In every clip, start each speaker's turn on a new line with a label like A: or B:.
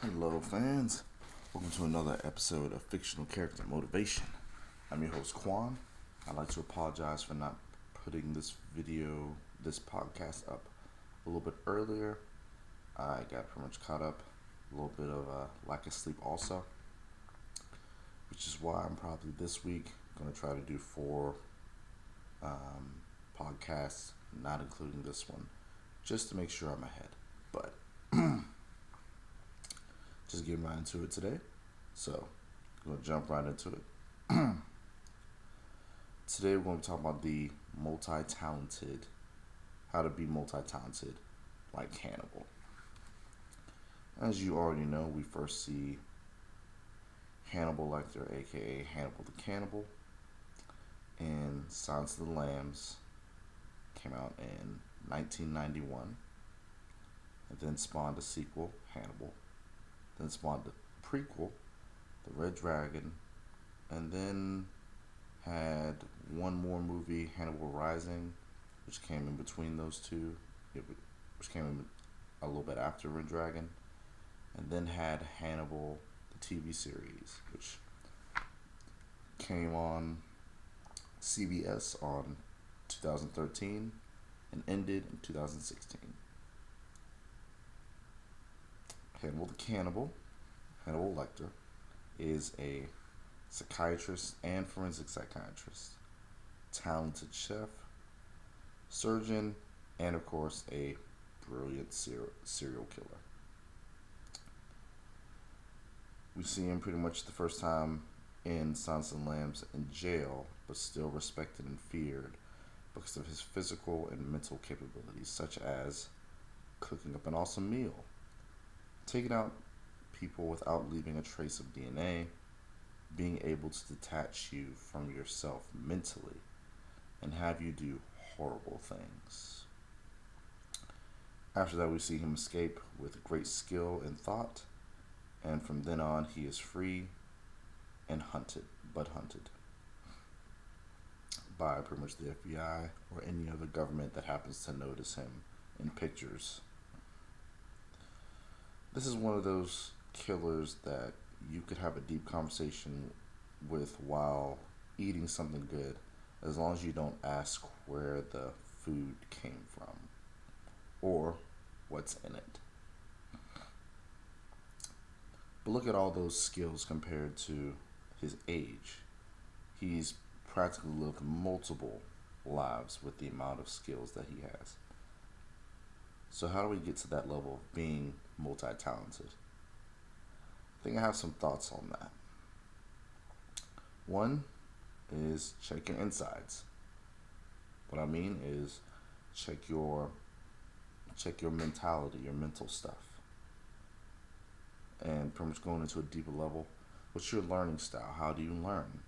A: Hello, fans. Welcome to another episode of Fictional Character Motivation. I'm your host, Quan. I'd like to apologize for not putting this podcast up a little bit earlier. I got pretty much caught up, a little bit of lack of sleep also, which is why I'm probably this week going to try to do four podcasts, not including this one, just to make sure I'm ahead. But just getting right into it today. So, I'm going to jump right into it. Today, we're going to talk about how to be multi-talented like Hannibal. As you already know, we first see Hannibal Lecter, aka Hannibal the Cannibal, in Silence of the Lambs. Came out in 1991, and then spawned a sequel, Hannibal. Then spawned a prequel, The Red Dragon, and then had one more movie, Hannibal Rising, which came in between those two, which came in a little bit after Red Dragon, and then had Hannibal, the TV series, which came on CBS on 2013 and ended in 2016. Hannibal the Cannibal, Hannibal Lecter, is a psychiatrist and forensic psychiatrist, talented chef, surgeon, and of course a brilliant serial killer. We see him pretty much the first time in Silence of the Lambs in jail, but still respected and feared because of his physical and mental capabilities, such as cooking up an awesome meal, taking out people without leaving a trace of DNA, being able to detach you from yourself mentally and have you do horrible things. After that, we see him escape with great skill and thought, and from then on, he is free and hunted by pretty much the FBI or any other government that happens to notice him in pictures. This is one of those killers that you could have a deep conversation with while eating something good, as long as you don't ask where the food came from or what's in it. But look at all those skills compared to his age. He's practically lived multiple lives with the amount of skills that he has. So how do we get to that level of being multi-talented? I think I have some thoughts on that. One is check your insides. What I mean is check your mentality, your mental stuff. And pretty much going into a deeper level, what's your learning style? How do you learn?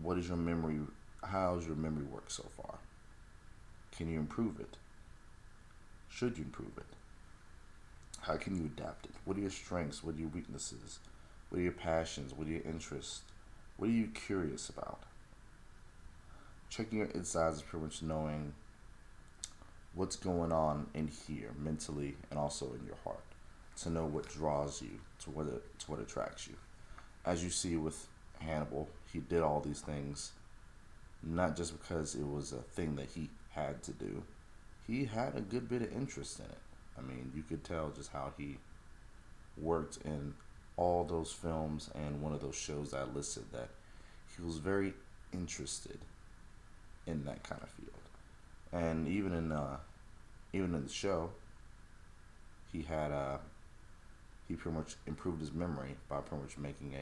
A: What is your memory? How's your memory work so far? Can you improve it? Should you improve it? How can you adapt it? What are your strengths? What are your weaknesses? What are your passions? What are your interests? What are you curious about? Checking your insides is pretty much knowing what's going on in here mentally and also in your heart, to know what draws you to what attracts you. As you see with Hannibal, he did all these things not just because it was a thing that he had to do. He had a good bit of interest in it. I mean, you could tell just how he worked in all those films and one of those shows that I listed, that he was very interested in that kind of field. And even in the show, he pretty much improved his memory by pretty much making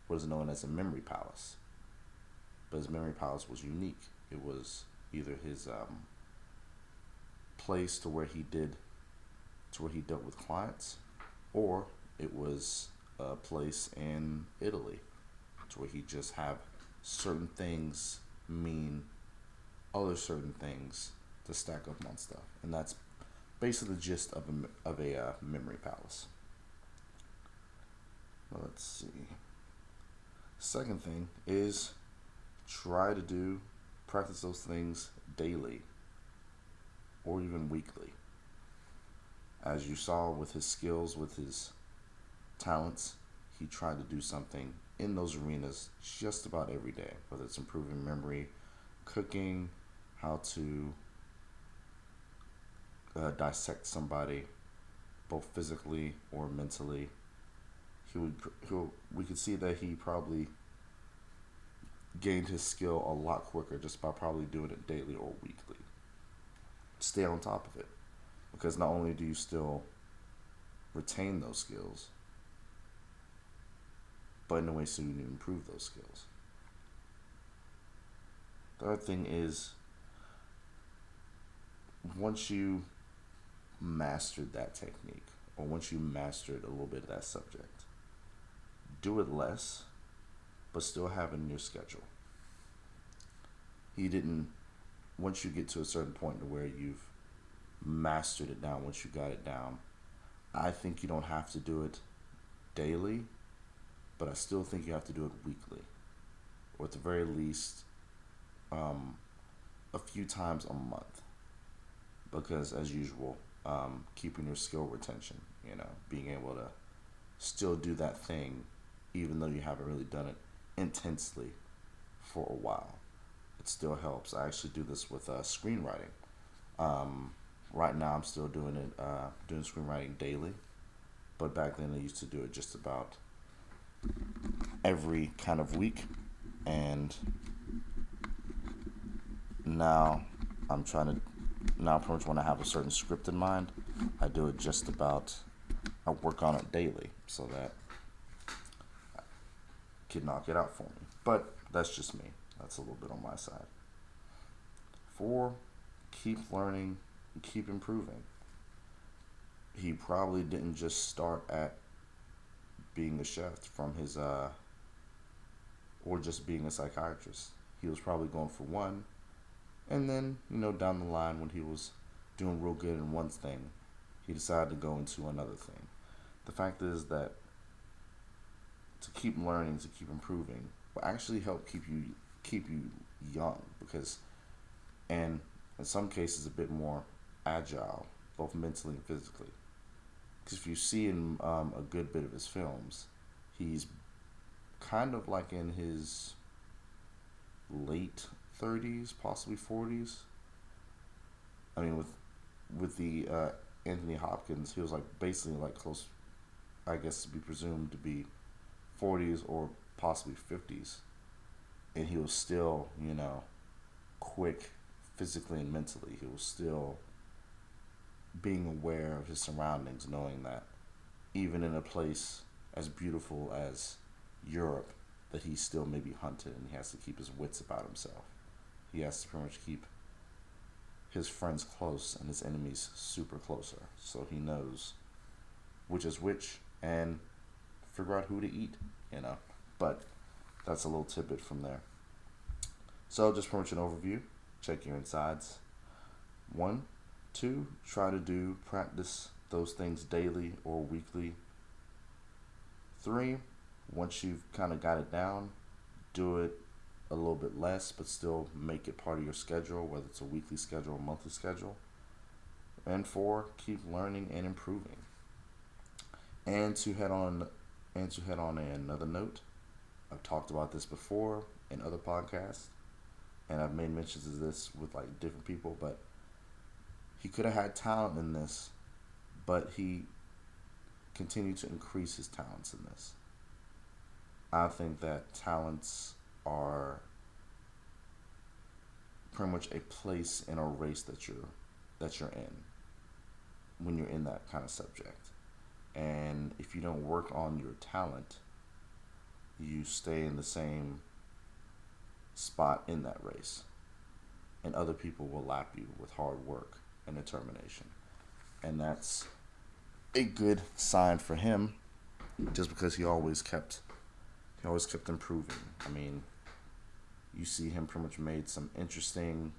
A: what is known as a memory palace. But his memory palace was unique. It was either his place to where he dealt with clients, or it was a place in Italy to where he just have certain things mean other certain things to stack up on stuff, and that's basically the gist of a memory palace. Well, let's see. Second thing is try to practice those things daily or even weekly. as you saw with his skills, with his talents, he tried to do something in those arenas just about every day, whether it's improving memory, cooking, how to dissect somebody, both physically or mentally. He would, we could see that he probably gained his skill a lot quicker just by probably doing it daily or weekly. Stay on top of it, because not only do you still retain those skills, but in a way so you can improve those skills. Third thing is, once you mastered that technique, or once you mastered a little bit of that subject, do it less, but still have it in your schedule. He didn't, once you get to a certain point to where you've mastered it down, once you got it down, I think you don't have to do it daily, but I still think you have to do it weekly, or at the very least, a few times a month. Because as usual, keeping your skill retention, being able to still do that thing, even though you haven't really done it intensely for a while, it still helps. I actually do this with screenwriting. Right now, I'm still doing it, doing screenwriting daily, but back then I used to do it just about every kind of week, and now I'm trying to, now pretty much when I have a certain script in mind, I do it just about, I work on it daily so that I can knock it out for me. But that's just me. That's a little bit on my side. 4, keep learning and keep improving. He probably didn't just start at being a chef from his, or just being a psychiatrist. He was probably going for one, and then, down the line when he was doing real good in one thing, he decided to go into another thing. The fact is that to keep learning, to keep improving, will actually help keep you young, because, and in some cases a bit more agile, both mentally and physically. Because if you see in a good bit of his films, he's kind of like in his late 30s, possibly 40s. I mean, with the Anthony Hopkins, he was like basically like close, I guess, to be presumed to be 40s or possibly 50s, and he was still, quick physically and mentally. He was still being aware of his surroundings, knowing that even in a place as beautiful as Europe, that he's still maybe hunted, and he has to keep his wits about himself. He has to pretty much keep his friends close and his enemies super closer, so he knows which is which and figure out who to eat, But that's a little tidbit from there. So just pretty much an overview. Check your insides. 1, 2, practice those things daily or weekly. 3, once you've kind of got it down, do it a little bit less, but still make it part of your schedule, whether it's a weekly schedule or monthly schedule. And 4, keep learning and improving. And to head on another note, I've talked about this before in other podcasts, and I've made mentions of this with like different people, but he could have had talent in this, but he continued to increase his talents in this. I think that talents are pretty much a place in a race that you're in when you're in that kind of subject. And if you don't work on your talent, you stay in the same spot in that race, and other people will lap you with hard work and determination. And that's a good sign for him, just because he always kept improving. I mean, you see him pretty much made some interesting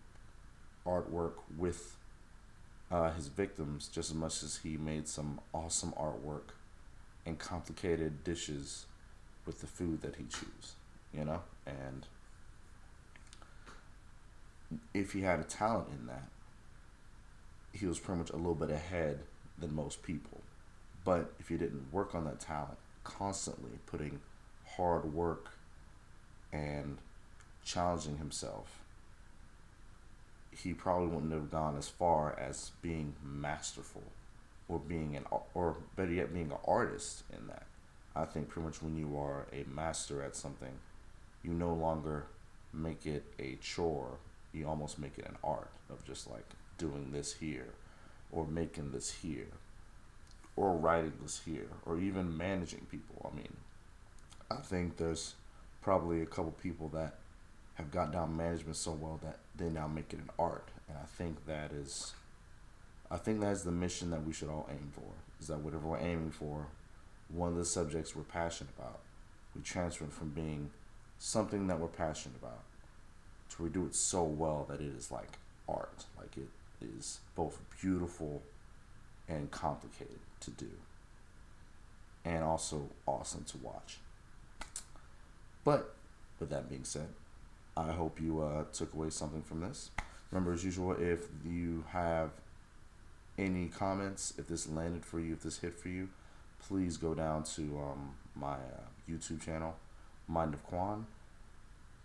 A: artwork with his victims just as much as he made some awesome artwork and complicated dishes with the food that he chews, and if he had a talent in that, he was pretty much a little bit ahead than most people. But if he didn't work on that talent, constantly putting hard work and challenging himself, he probably wouldn't have gone as far as being masterful or being or better yet being an artist in that. I think pretty much when you are a master at something, you no longer make it a chore. You almost make it an art of just like doing this here, or making this here, or writing this here, or even managing people. I mean, I think there's probably a couple people that have got down management so well that they now make it an art, and I think that's the mission that we should all aim for. Is that whatever we're aiming for, one of the subjects we're passionate about, we transfer it from being something that we're passionate about to we do it so well that it is like art. Like it is both beautiful and complicated to do, and also awesome to watch. But with that being said, I hope you took away something from this. Remember, as usual, if you have any comments, if this landed for you, if this hit for you, please go down to my YouTube channel, Mind of Quan,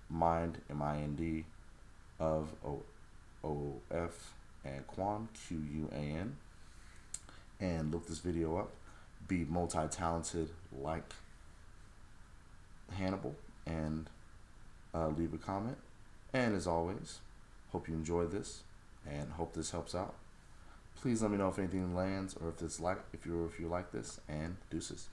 A: Mind MIND of OOF and Quan QUAN, and look this video up. Be multi-talented like Hannibal, and leave a comment. And as always, hope you enjoyed this and hope this helps out. Please let me know if anything lands or if you like this, and deuces.